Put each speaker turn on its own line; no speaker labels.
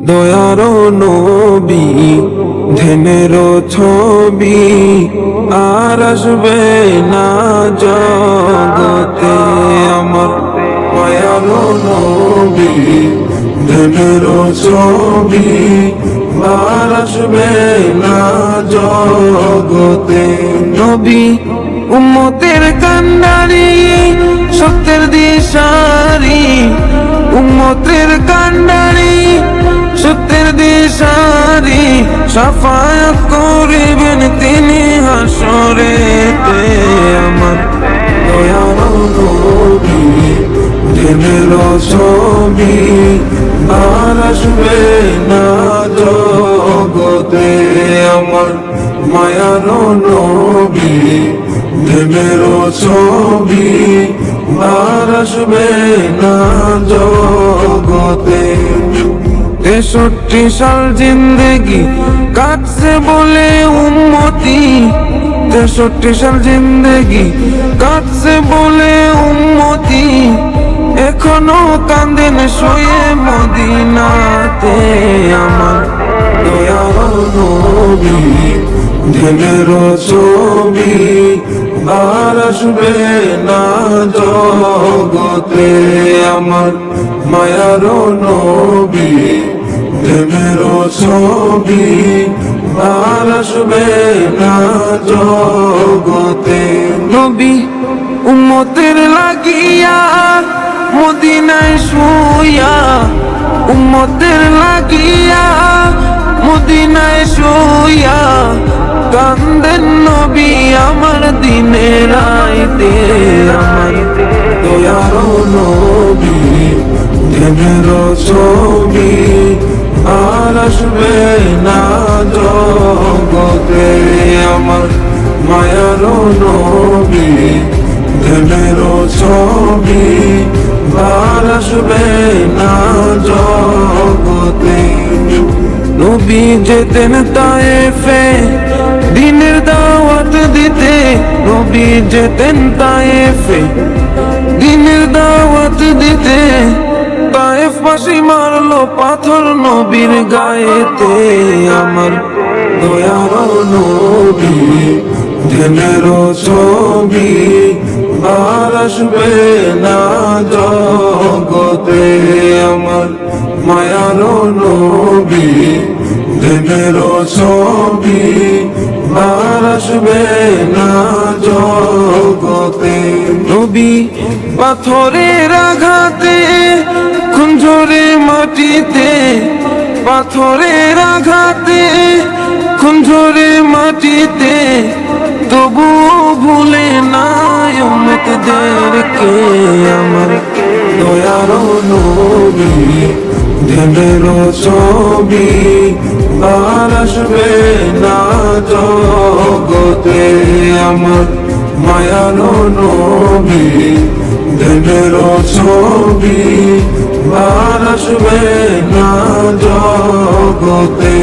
দয়ার নবী ধ্যানের ছবি আর আসবে না জগতে আমার মায়ার নবী ধ্যানের ছবি আর আসবে না জগতে নবী উম্মতের কান্ডারি সত্যের দিশারি উম্মতের কান্ডারি সত্যের দিশারি শাফায়াত করিবেন তিনি হাসরেতে আমার দয়ার নবী ধ্যানের ছবি আর আসবে না জগতে আমার মায়ার নবী ধ্যানের ছবি আর আসবে না জগতে 63 সাল জিন্দেগি কাটছে বলে উম্মতি 63 সাল জিন্দেগি কাটছে বলে উম্মতি এখনো কান্দেন শুয়ে মদিনাতে আমার দয়ার নবী ধ্যানের ছবি আর আসবে না জগতে আমার মায়ার নবী ধ্যানের ছবি আর আসবে না জগতে নবী উম্মতের লাগিয়া মদিনায় শুইয়া উম্মতের লাগিয়া মদিনায় শুইয়া কান্দেন নবী আমার দিনে রাইতে আমার দয়ার নবী ধ্যানের ছবি আর আসবে না জগতে আমার মায়ার নবী ধ্যানের ছবি আর আসবে না জগতে নবী যেতেন তায়েফে দিনের দাওয়াত দিতে নবী যেতেন তায়েফে দিনের দাওয়াত দিতে তায়েফ পাশি মারলো পাথর নবীর গায়েতে আমার দয়ার নবী ধ্যানের ছবি আর আসবে না জগতে আমার মায়ার নবী ধ্যানের ছবি আর আসবে না জগতে নবী পাথরের আঘাতে খুঞ্জরে মাটিতে পাথরের আঘাতে খুঞ্জরে মাটিতে তবুও ভুলে নাই উম্মতদেরকে আমার দয়ার নবী ধ্যানের ছবি আর আসবে না জগতে আমার মায়ার নবী ধ্যানের ছবি আর আসবে না জগতে।